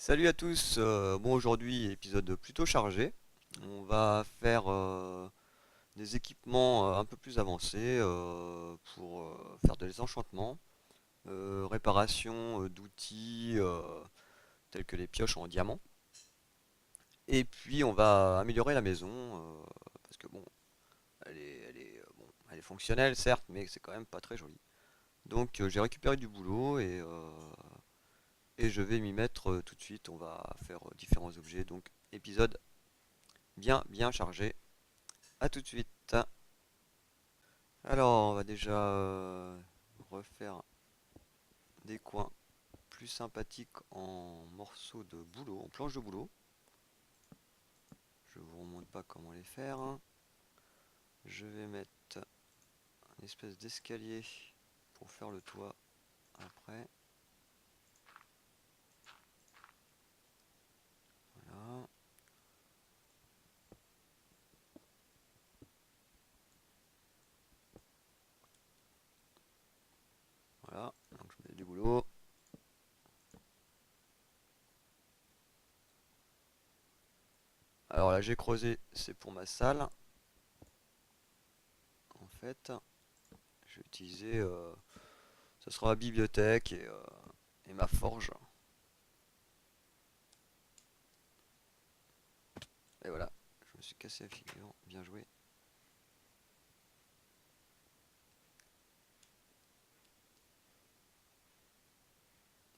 Salut à tous, bon aujourd'hui épisode plutôt chargé. On va faire des équipements un peu plus avancés pour faire des enchantements, réparation d'outils tels que les pioches en diamant. Et puis on va améliorer la maison parce que bon, bon, elle est fonctionnelle certes, mais c'est quand même pas très joli. Donc j'ai récupéré du boulot et je vais m'y mettre tout de suite. On va faire différents objets, donc épisode bien chargé. À tout de suite. Alors, on va déjà refaire des coins plus sympathiques en morceaux de boulot, en planches de boulot. Je vous remonte pas comment les faire, hein. Je vais mettre une espèce d'escalier pour faire le toit après. Voilà. Voilà. Donc je mets du boulot. Alors là, j'ai creusé, c'est pour ma salle. En fait, je vais utiliser, ce sera ma bibliothèque et ma forge. Et voilà, je me suis cassé la figure, bien joué.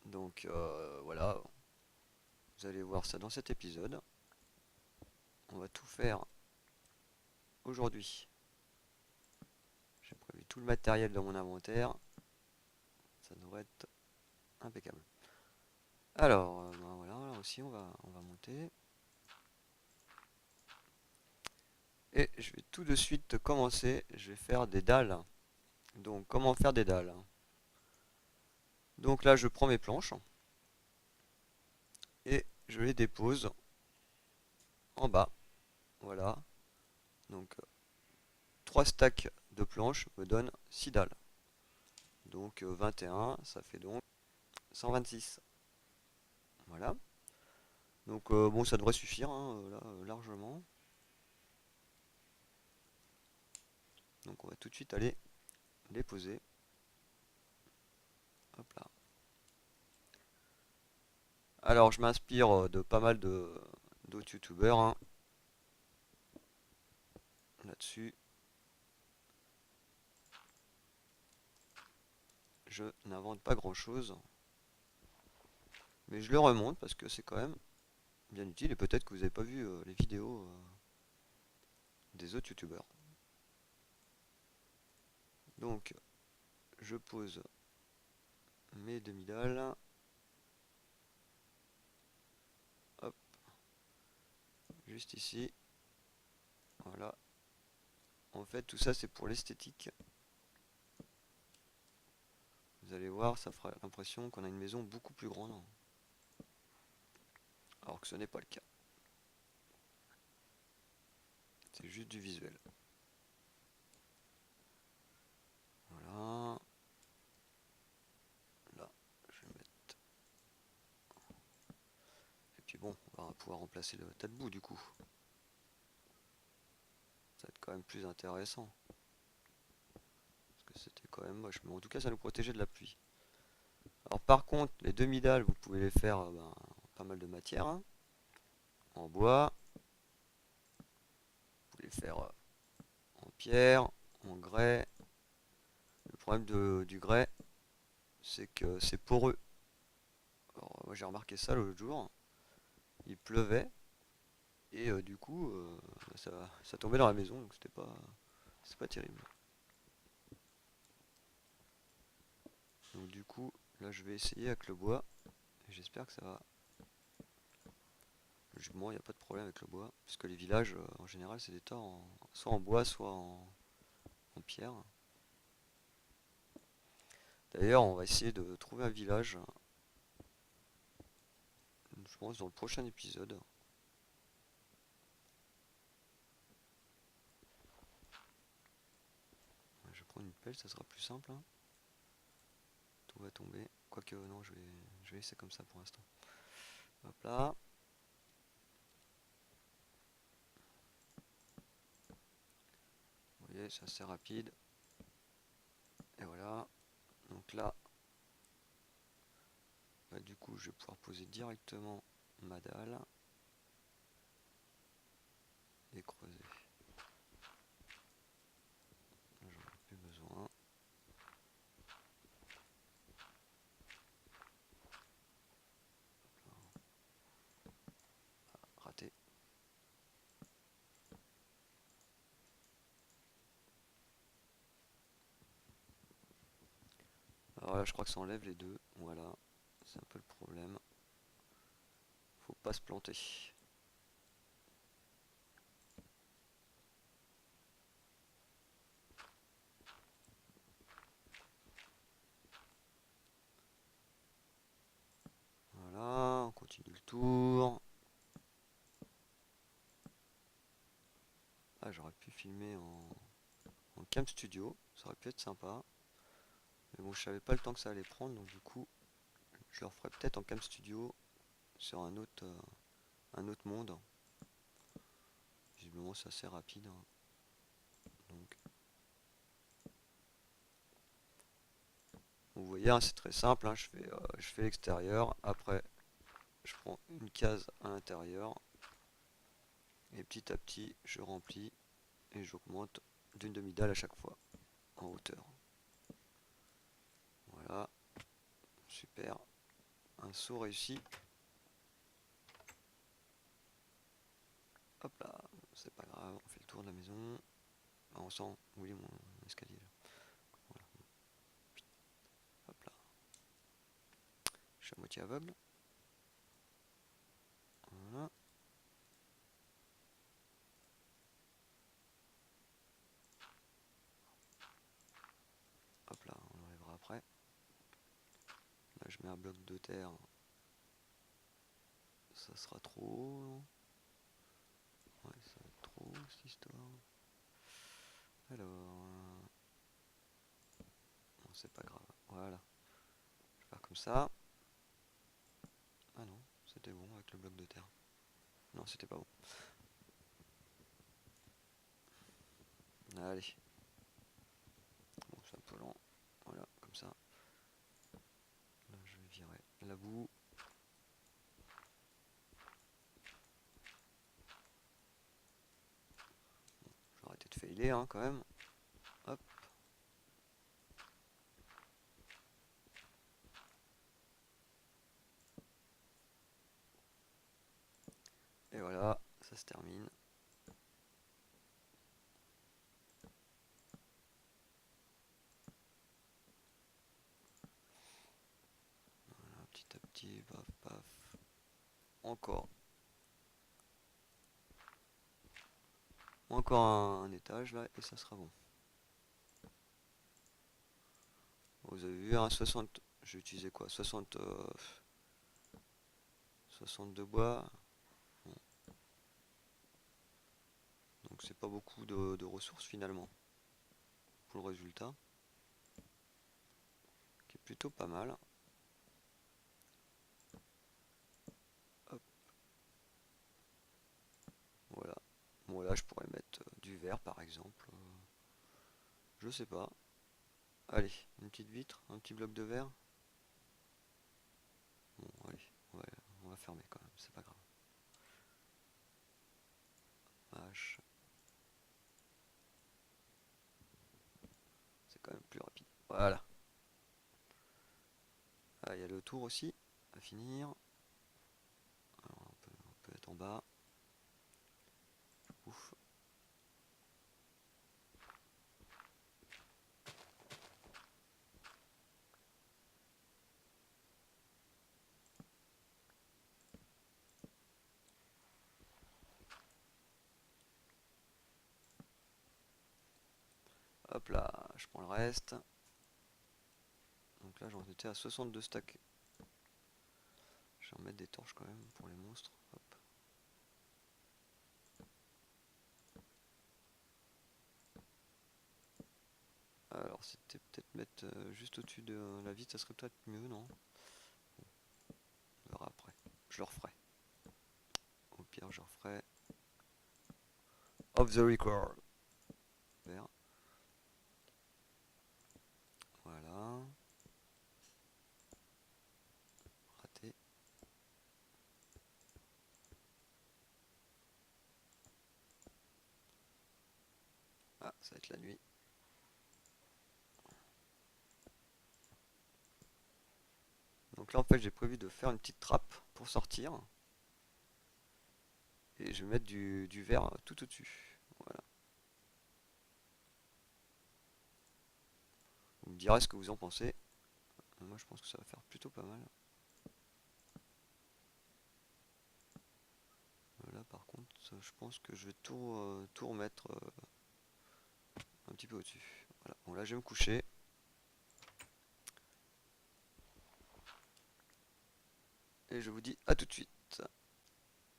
Donc voilà, vous allez voir ça dans cet épisode. On va tout faire aujourd'hui. J'ai prévu tout le matériel dans mon inventaire. Ça devrait être impeccable. Alors, ben voilà, là aussi on va monter. Et je vais tout de suite commencer. Je vais faire des dalles. Donc, comment faire des dalles? Donc là, je prends mes planches et je les dépose en bas. Voilà. Donc, 3 stacks de planches me donnent 6 dalles. Donc, 21, ça fait donc 126. Voilà. Donc, bon, ça devrait suffire, hein, là, largement. Donc, on va tout de suite aller les poser. Hop là. Alors, je m'inspire de pas mal d'autres youtubeurs, hein, là-dessus. Je n'invente pas grand-chose, mais je le remonte parce que c'est quand même bien utile et peut-être que vous n'avez pas vu les vidéos des autres youtubeurs. Donc, je pose mes demi-dalles. Hop, juste ici. Voilà. En fait, tout ça, c'est pour l'esthétique. Vous allez voir, ça fera l'impression qu'on a une maison beaucoup plus grande. Alors que ce n'est pas le cas. C'est juste du visuel. Voilà. Là, je vais mettre. Et puis bon, on va pouvoir remplacer le tas de boue du coup. Ça va être quand même plus intéressant. Parce que c'était quand même moche. Mais en tout cas, ça nous protégeait de la pluie. Alors par contre, les demi-dalles, vous pouvez les faire en pas mal de matière, hein. En bois. Vous pouvez les faire en pierre, en grès. Le problème du grès, c'est que c'est poreux. Alors moi j'ai remarqué ça l'autre jour. Il pleuvait. Et du coup, ça tombait dans la maison, donc c'est pas terrible. Donc du coup, là je vais essayer avec le bois. Et j'espère que ça va. Logiquement, il n'y a pas de problème avec le bois. Parce que les villages, en général, c'est des torts soit en bois, soit en pierre. D'ailleurs, on va essayer de trouver un village, je pense, dans le prochain épisode. Je vais prendre une pelle, ça sera plus simple, hein. Tout va tomber. Quoique, non, je vais laisser comme ça pour l'instant. Hop là. Vous voyez, c'est assez rapide. Et voilà. Donc là, bah, du coup, je vais pouvoir poser directement ma dalle et creuser. Là, j'en ai plus besoin. Raté. Alors là, je crois que ça enlève les deux. Voilà. C'est un peu le problème. Faut pas se planter. Voilà, on continue le tour. Ah, j'aurais pu filmer en cam studio, ça aurait pu être sympa. Mais bon, je savais pas le temps que ça allait prendre, donc du coup, je le referai peut-être en cam studio sur un autre monde. Visiblement, c'est assez rapide, hein. Donc, vous voyez, hein, c'est très simple, hein, je fais l'extérieur, après, je prends une case à l'intérieur, et petit à petit, je remplis et j'augmente d'une demi-dalle à chaque fois en hauteur. Voilà, super. Un saut réussi. Hop là, c'est pas grave, on fait le tour de la maison. Ah, on sent où est mon escalier là. Voilà. Hop là. Je suis à moitié aveugle. Voilà. Hop là, on enlèvera après. Là, je mets un bloc de terre. Ça sera trop haut. Ouais, ça va être trop haut cette histoire. Alors, bon, c'est pas grave. Voilà. Je vais faire comme ça. Ah non, c'était bon avec le bloc de terre. Non, c'était pas bon. Allez. Bon, c'est un peu lent. Voilà, comme ça. Là, je vais virer la boue. Je vais arrêter de failer, hein, quand même. Hop. Et voilà, ça se termine. Voilà, petit à petit, paf, paf. Encore. Encore un étage là et ça sera bon. Vous avez vu, un 60. J'ai utilisé quoi? 60. 60 de bois. Bon. Donc c'est pas beaucoup de ressources finalement. Pour le résultat. Qui est plutôt pas mal. Hop. Voilà. Bon là je pourrais mettre du verre par exemple. Je sais pas. Allez, une petite vitre, un petit bloc de verre. Bon allez, on va fermer quand même, c'est pas grave. H. C'est quand même plus rapide. Voilà. Ah, il y a le tour aussi à finir. Alors on peut être en bas. Ouf. Hop là, je prends le reste. Donc là j'en étais à 62 stacks. Je vais en mettre des torches quand même pour les monstres. Hop. Alors c'était peut-être mettre juste au-dessus de la vitre, ça serait peut-être mieux, non? On verra après. je le referai. Au pire, je referai. Off the record. Vert. Voilà. Raté. Ah, ça va être la nuit. Donc là, en fait, j'ai prévu de faire une petite trappe pour sortir. Et je vais mettre du verre tout au-dessus. Voilà. Vous me direz ce que vous en pensez. Moi, je pense que ça va faire plutôt pas mal. Là, par contre, je pense que je vais tout remettre un petit peu au-dessus. Voilà. Bon, là, je vais me coucher. Et je vous dis à tout de suite.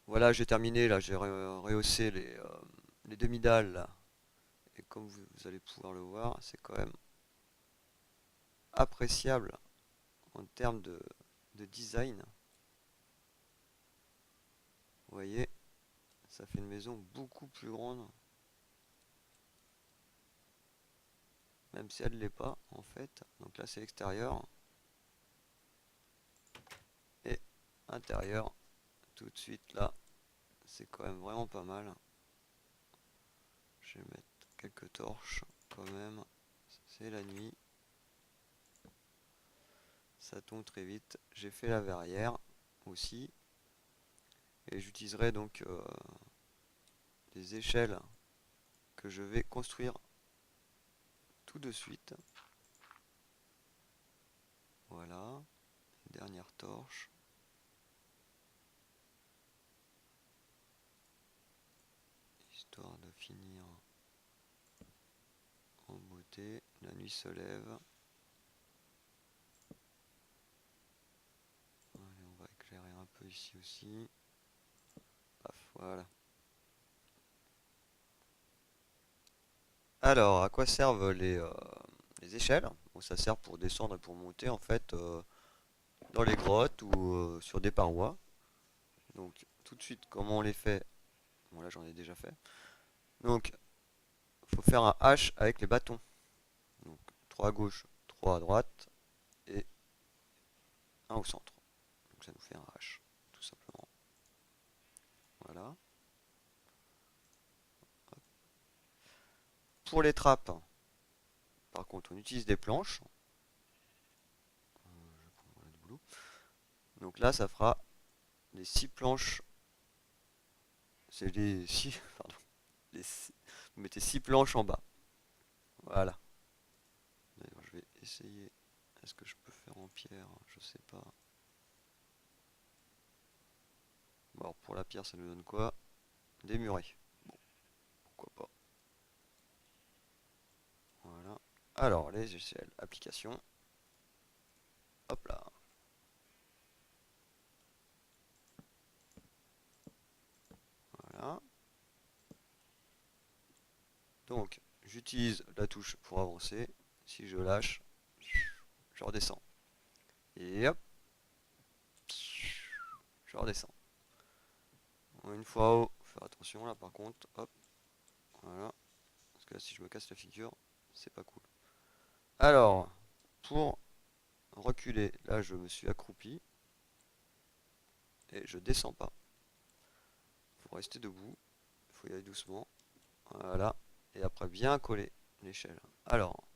Voilà, j'ai terminé. Là, j'ai rehaussé les demi-dalles. Là. Et comme vous allez pouvoir le voir, c'est quand même appréciable en termes de design. Vous voyez, ça fait une maison beaucoup plus grande. Même si elle ne l'est pas, en fait. Donc là, c'est l'extérieur. Et intérieur, tout de suite, là, c'est quand même vraiment pas mal. Je vais mettre quelques torches, quand même. C'est la nuit. Ça tombe très vite. J'ai fait la verrière aussi. Et j'utiliserai donc des échelles que je vais construire tout de suite. Voilà. Dernière torche. Histoire de finir en beauté. La nuit se lève. Allez, on va éclairer un peu ici aussi. Paf, voilà. Alors, à quoi servent les échelles? Bon, ça sert pour descendre et pour monter en fait dans les grottes ou sur des parois. Donc, tout de suite, comment on les fait? Bon, là j'en ai déjà fait. Donc, il faut faire un H avec les bâtons. Donc, 3 à gauche, 3 à droite et un au centre. Donc, ça nous fait un H, tout simplement. Voilà. Pour les trappes, par contre, on utilise des planches. Donc là, ça fera les 6 planches. C'est les 6. Pardon. Vous mettez 6 planches en bas. Voilà. D'ailleurs, je vais essayer. Est-ce que je peux faire en pierre? Je sais pas. Bon, alors pour la pierre, ça nous donne quoi? Des murets. Bon, pourquoi pas. Voilà. Alors, les échelles, application. Hop là. Voilà. Donc, j'utilise la touche pour avancer. Si je lâche, je redescends. Et hop, je redescends. Une fois en haut, faut faire attention là par contre. Hop, voilà. Parce que là, si je me casse la figure, c'est pas cool. Alors, pour reculer, là je me suis accroupi. Et je descends pas. Faut rester debout. Il faut y aller doucement. Voilà. Et après bien coller l'échelle. Alors,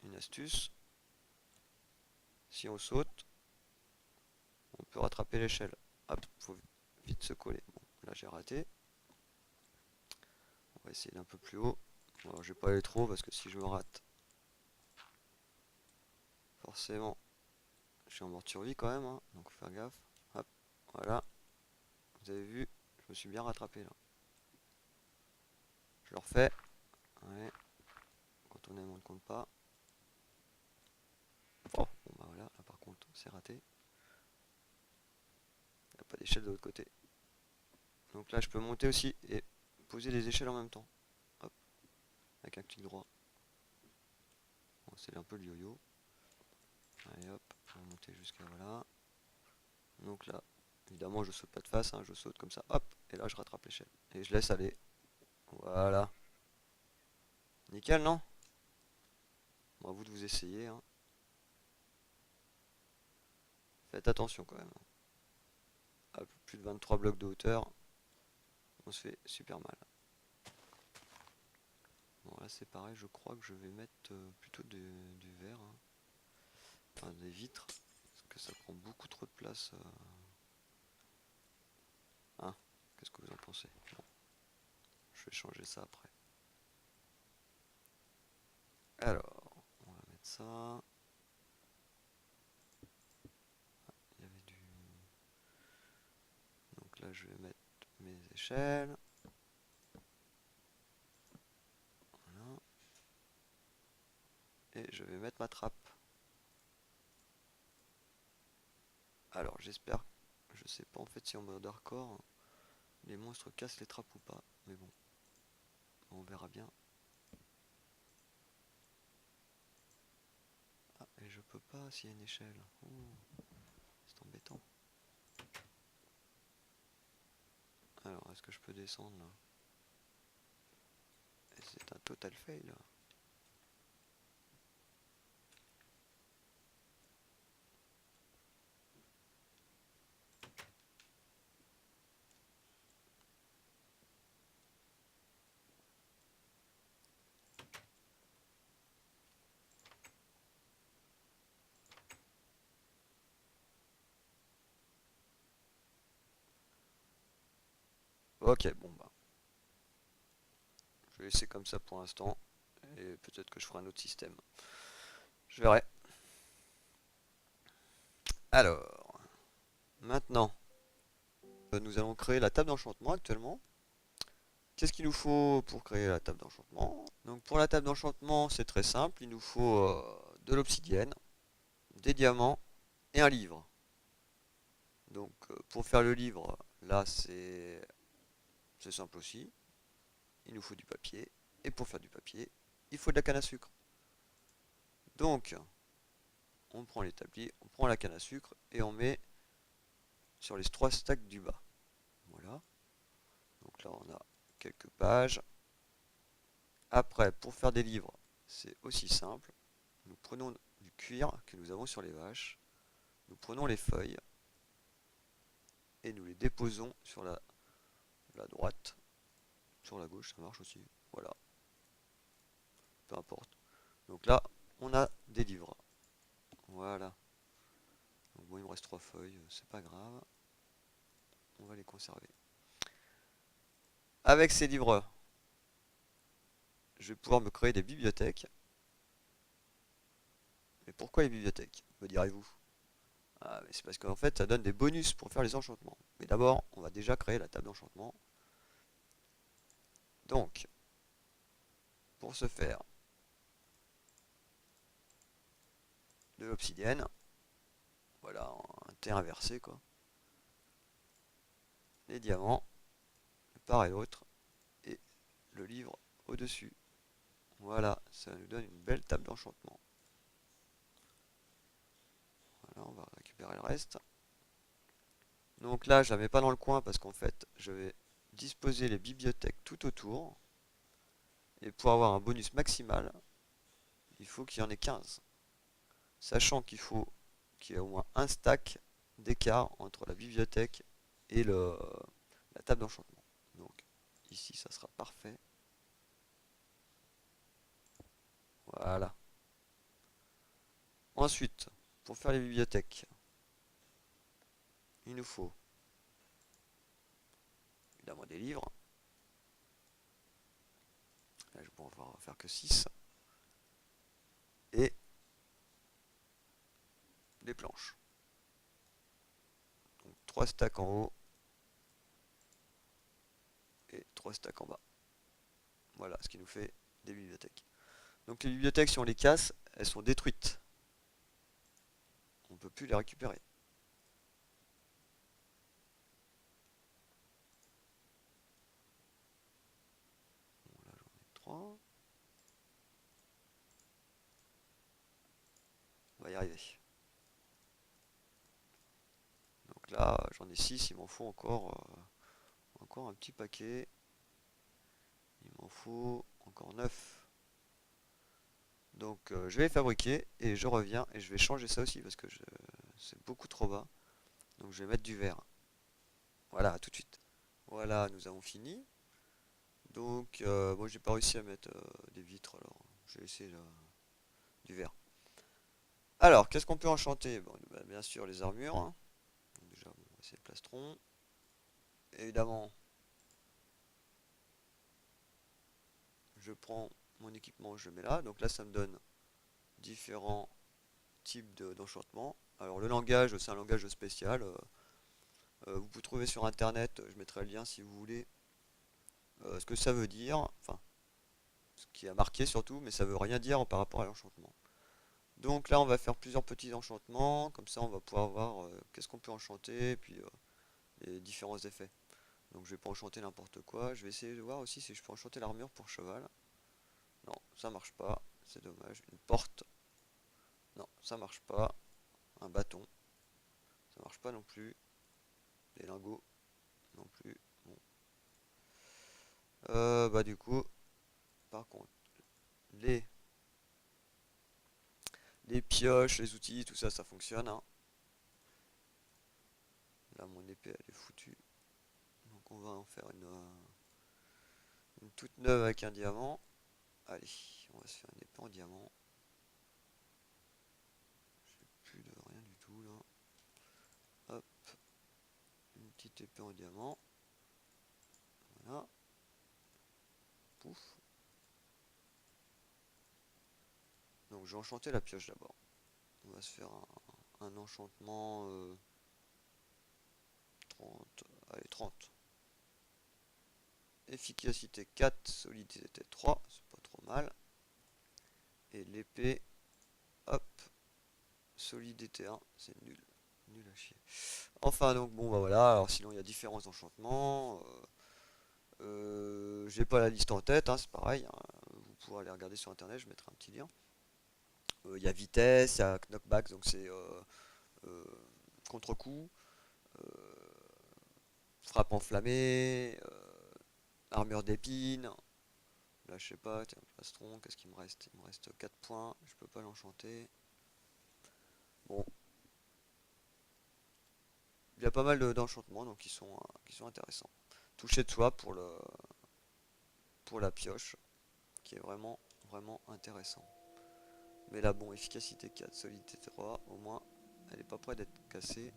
une astuce. Si on saute, on peut rattraper l'échelle. Hop, faut vite se coller. Bon, là j'ai raté. On va essayer d'un peu plus haut. Bon, alors, je vais pas aller trop parce que si je me rate, forcément, je suis en mode survie quand même. Hein, donc faut faire gaffe. Hop, voilà. Vous avez vu, je me suis bien rattrapé là. Je le refais. Ouais. Quand on aime, on ne compte pas. Oh, bon bah voilà, là par contre, c'est raté. Il n'y a pas d'échelle de l'autre côté. Donc là, je peux monter aussi et poser les échelles en même temps. Hop, avec un clic droit. Bon, c'est un peu le yo-yo. Allez hop, on va monter jusqu'à voilà. Donc là, Évidemment, je saute pas de face, hein, je saute comme ça, hop, et là je rattrape l'échelle. Et je laisse aller. Voilà. Nickel, non? Bon, à vous de vous essayer, hein. Faites attention quand même. À plus de 23 blocs de hauteur, on se fait super mal. Bon, là c'est pareil, je crois que je vais mettre plutôt du verre, hein. Enfin des vitres, parce que ça prend beaucoup trop de place. Hein, qu'est-ce que vous en pensez? Bon, je vais changer ça après. Alors, on va mettre ça. Il y avait du... Donc là, je vais mettre mes échelles. Voilà. Et je vais mettre ma trappe. Alors, j'espère... Je sais pas en fait si en mode hardcore, les monstres cassent les trappes ou pas. Mais bon, on verra bien. Ah, et je peux pas s'il y a une échelle. Ouh, c'est embêtant. Alors, est-ce que je peux descendre là? Et c'est un total fail là. Ok, bon bah. Je vais laisser comme ça pour l'instant. Et peut-être que je ferai un autre système. Je verrai. Alors, maintenant, nous allons créer la table d'enchantement actuellement. Qu'est-ce qu'il nous faut pour créer la table d'enchantement? Donc pour la table d'enchantement, c'est très simple. Il nous faut de l'obsidienne, des diamants et un livre. Donc pour faire le livre, là c'est simple aussi. Il nous faut du papier. Et pour faire du papier, il faut de la canne à sucre. Donc, on prend l'établi, on prend la canne à sucre et on met sur les 3 stacks du bas. Voilà. Donc là, on a quelques pages. Après, pour faire des livres, c'est aussi simple. Nous prenons du cuir que nous avons sur les vaches. Nous prenons les feuilles et nous les déposons sur la droite. Sur la gauche, ça marche aussi. Voilà. Peu importe. Donc là, on a des livres. Voilà. Donc bon, il me reste 3 feuilles, c'est pas grave. On va les conserver. Avec ces livres, je vais pouvoir me créer des bibliothèques. Mais pourquoi les bibliothèques, me direz-vous? Ah, mais c'est parce qu'en fait, ça donne des bonus pour faire les enchantements. Mais d'abord, on va déjà créer la table d'enchantement. Donc, pour ce faire, de l'obsidienne. Voilà, un T inversé quoi. Les diamants, de part et d'autre. Et le livre au-dessus. Voilà, ça nous donne une belle table d'enchantement. Voilà, on va récupérer le reste. Donc là, je la mets pas dans le coin parce qu'en fait, je vais disposer les bibliothèques tout autour. Et pour avoir un bonus maximal, il faut qu'il y en ait 15. Sachant qu'il y ait au moins un stack d'écart entre la bibliothèque et la table d'enchantement. Donc ici, ça sera parfait. Voilà. Ensuite, pour faire les bibliothèques, il nous faut évidemment des livres. Là, je vais pouvoir en faire que 6. Et des planches. Donc 3 stacks en haut et 3 stacks en bas. Voilà ce qui nous fait des bibliothèques. Donc les bibliothèques, si on les casse, elles sont détruites. On ne peut plus les récupérer. Bon, là, j'en ai 3. On va y arriver. Donc là, j'en ai 6, il m'en faut encore un petit paquet. Il m'en faut encore 9. Donc je vais les fabriquer et je reviens et je vais changer ça aussi parce que c'est beaucoup trop bas. Donc je vais mettre du verre. Voilà, à tout de suite. Voilà, nous avons fini. Donc moi j'ai pas réussi à mettre des vitres alors j'ai essayé du verre. Alors, qu'est-ce qu'on peut enchanter? Bon, bah, bien sûr les armures, hein. Donc, déjà, bon, c'est le plastron. Évidemment, je prends mon équipement, je le mets là. Donc là, ça me donne différents types d'enchantement. Alors le langage, c'est un langage spécial. Vous pouvez trouver sur internet, je mettrai le lien si vous voulez, ce que ça veut dire, enfin ce qui a marqué surtout, mais ça veut rien dire par rapport à l'enchantement. Donc là on va faire plusieurs petits enchantements, comme ça on va pouvoir voir qu'est-ce qu'on peut enchanter, et puis les différents effets. Donc je vais pas enchanter n'importe quoi, je vais essayer de voir aussi si je peux enchanter l'armure pour cheval. Non, ça marche pas, c'est dommage. Une porte, non, ça marche pas. Un bâton, ça marche pas non plus. Des lingots, non plus. Bon. Bah du coup, par contre, les, les pioches, les outils, tout ça, ça fonctionne, hein. Là, mon épée, elle est foutue. Donc on va en faire une toute neuve avec un diamant. Allez, on va se faire une épée en diamant. J'ai plus de rien du tout là. Hop, une petite épée en diamant. Voilà. Pouf. Donc je vais enchanter la pioche d'abord. On va se faire un enchantement 30. Allez, 30. Efficacité 4, solidité 3, c'est pas trop mal. Et l'épée, hop, solidité 1, c'est nul. Nul à chier. Enfin donc bon bah voilà, alors sinon il y a différents enchantements. J'ai pas la liste en tête, hein, c'est pareil, hein. Vous pourrez aller regarder sur internet, je mettrai un petit lien. Il y a vitesse, il y a knockback, donc c'est euh, contre-coup, frappe enflammée, armure d'épines. Là je sais pas, tiens, plastron, qu'est-ce qu'il me reste? Il me reste 4 points, je peux pas l'enchanter. Bon, il y a pas mal d'enchantements donc qui sont intéressants. Toucher de soie pour la pioche, qui est vraiment intéressant. Mais là, bon, efficacité 4, solidité 3, au moins, elle est pas près d'être cassée.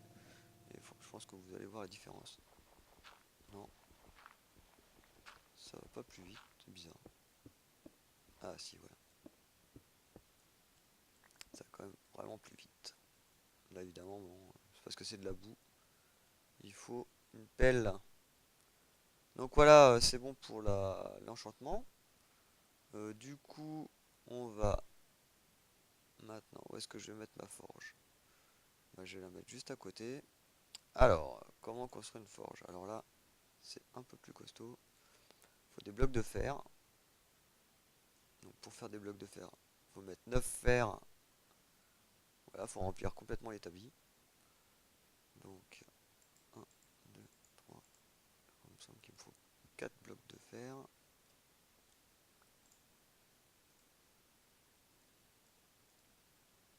Et je pense que vous allez voir la différence. Non, ça va pas plus vite, c'est bizarre. Ah si, voilà, ça va quand même vraiment plus vite. Là, évidemment, bon, c'est parce que c'est de la boue. Il faut une pelle. Donc voilà, c'est bon pour l'enchantement. Du coup, on va maintenant, où est-ce que je vais mettre ma forge? Bah, je vais la mettre juste à côté. Alors, comment construire une forge? Alors là, c'est un peu plus costaud. Il faut des blocs de fer. Donc pour faire des blocs de fer, il faut mettre 9 fers. Voilà, il faut remplir complètement l'établi. Donc 1, 2, 3. Il me semble qu'il me faut 4 blocs de fer.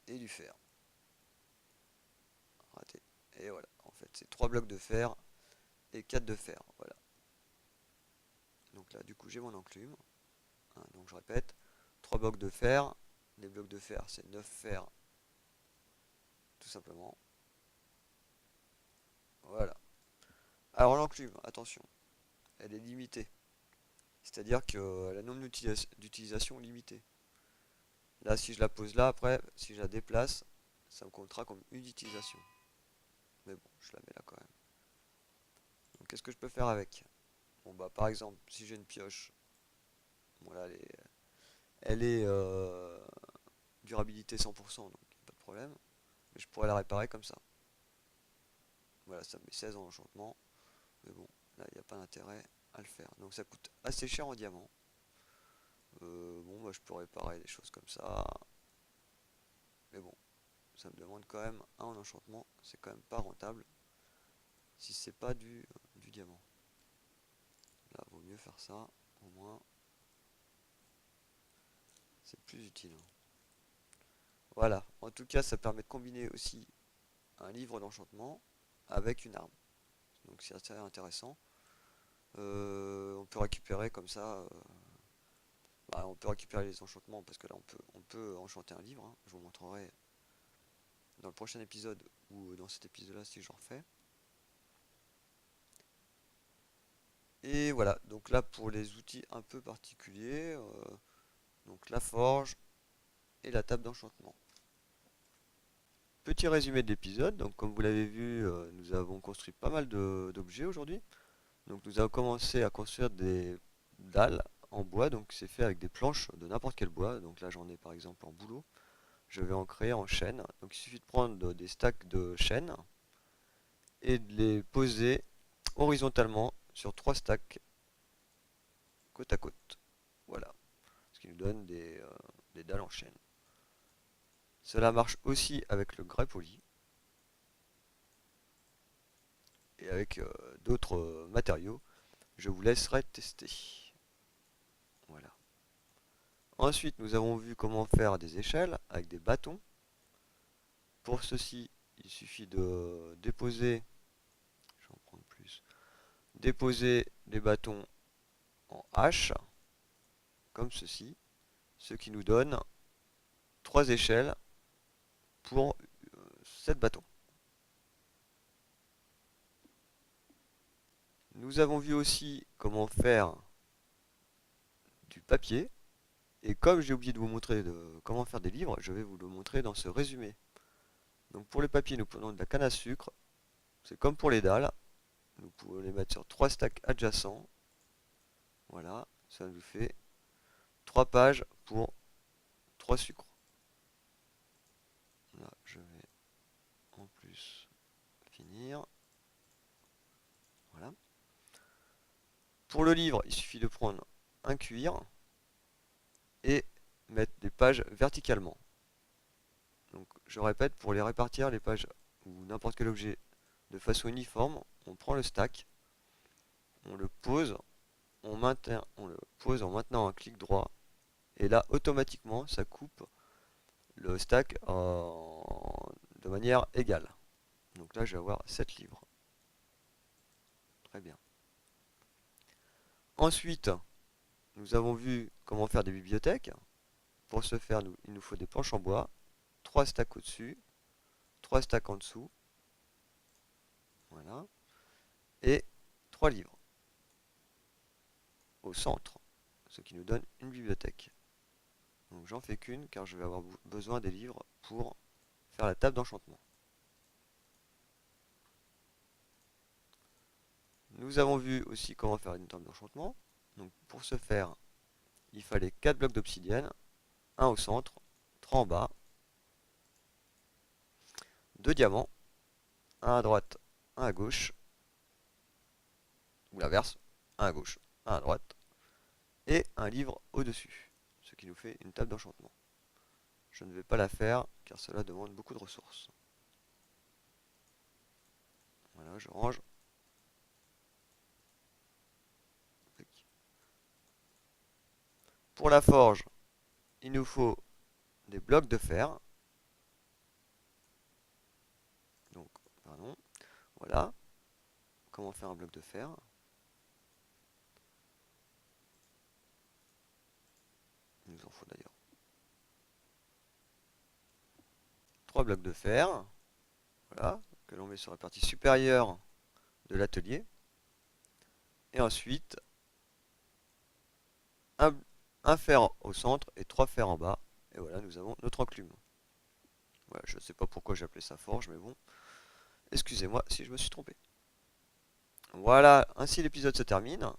Et du fer. Raté. Et voilà, en fait c'est 3 blocs de fer et 4 de fer. Voilà. Donc là du coup j'ai mon enclume. Hein, donc je répète, 3 blocs de fer. Les blocs de fer c'est 9 fers tout simplement. Voilà. Alors l'enclume, attention, elle est limitée. C'est-à-dire qu'elle a un nombre d'utilisation limité. Là, si je la pose là, après, si je la déplace, ça me comptera comme une utilisation. Mais bon, je la mets là quand même. Donc, qu'est-ce que je peux faire avec? Bon, bah, par exemple, si j'ai une pioche, bon, là, elle est durabilité 100%, donc pas de problème. Mais je pourrais la réparer comme ça. Voilà, ça me met 16 en enchantement. Mais bon, là, il n'y a pas d'intérêt à le faire. Donc, ça coûte assez cher en diamant. Bon, bah, je peux réparer des choses comme ça. Mais bon, ça me demande quand même un en enchantement. C'est quand même pas rentable. si c'est pas du diamant. Là, vaut mieux faire ça, au moins, c'est plus utile. Voilà, en tout cas, ça permet de combiner aussi un livre d'enchantement avec une arme. Donc c'est assez intéressant. On peut récupérer comme ça, on peut récupérer les enchantements parce que là on peut enchanter un livre, hein. Je vous montrerai dans le prochain épisode ou dans cet épisode-là si j'en refais. Et voilà, donc là pour les outils un peu particuliers, donc la forge et la table d'enchantement. Petit résumé de l'épisode, donc comme vous l'avez vu, nous avons construit pas mal d'objets aujourd'hui. Donc nous avons commencé à construire des dalles en bois, donc c'est fait avec des planches de n'importe quel bois. Donc là j'en ai par exemple en bouleau. Je vais en créer en chêne. Donc il suffit de prendre des stacks de chêne et de les poser horizontalement sur 3 stacks côte à côte. Voilà, ce qui nous donne des dalles en chêne. Cela marche aussi avec le grès poli et avec d'autres matériaux. Je vous laisserai tester. Voilà. Ensuite, nous avons vu comment faire des échelles avec des bâtons. Pour ceci, il suffit de déposer, je vais en prendre plus, déposer des bâtons en H, comme ceci, ce qui nous donne 3 échelles pour 7 bâtons. Nous avons vu aussi comment faire du papier. Et comme j'ai oublié de vous montrer comment faire des livres, je vais vous le montrer dans ce résumé. Donc pour le papier, nous prenons de la canne à sucre. C'est comme pour les dalles. Nous pouvons les mettre sur 3 stacks adjacents. Voilà, ça nous fait 3 pages pour 3 sucres. Là, je vais en plus finir. Voilà. Pour le livre, il suffit de prendre un cuir et mettre des pages verticalement. Donc je répète, pour les répartir les pages ou n'importe quel objet de façon uniforme, on prend le stack, on le pose, on le pose en maintenant un clic droit, et là automatiquement ça coupe le stack de manière égale. Donc là je vais avoir 7 livres. Très bien. Ensuite, nous avons vu comment faire des bibliothèques. Pour ce faire, il nous faut des planches en bois, 3 stacks au-dessus, 3 stacks en dessous, voilà, et 3 livres au centre, ce qui nous donne une bibliothèque. Donc j'en fais qu'une car je vais avoir besoin des livres pour faire la table d'enchantement. Nous avons vu aussi comment faire une table d'enchantement. Donc pour ce faire, il fallait 4 blocs d'obsidienne, un au centre, 3 en bas, 2 diamants, un à droite, un à gauche, ou l'inverse, un à gauche, un à droite, et un livre au-dessus, ce qui nous fait une table d'enchantement. Je ne vais pas la faire car cela demande beaucoup de ressources. Voilà, je range. Pour la forge, il nous faut des blocs de fer. Donc, pardon, voilà. Comment faire un bloc de fer? Il nous en faut d'ailleurs 3 blocs de fer. Voilà, que l'on met sur la partie supérieure de l'atelier. Et ensuite, un fer au centre et 3 fers en bas. Et voilà, nous avons notre enclume. Voilà, je ne sais pas pourquoi j'ai appelé ça forge, mais bon. Excusez-moi si je me suis trompé. Voilà, ainsi l'épisode se termine.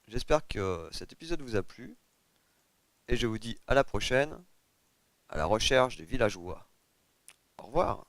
J'espère que cet épisode vous a plu. Et je vous dis à la prochaine, à la recherche des villageois. Au revoir.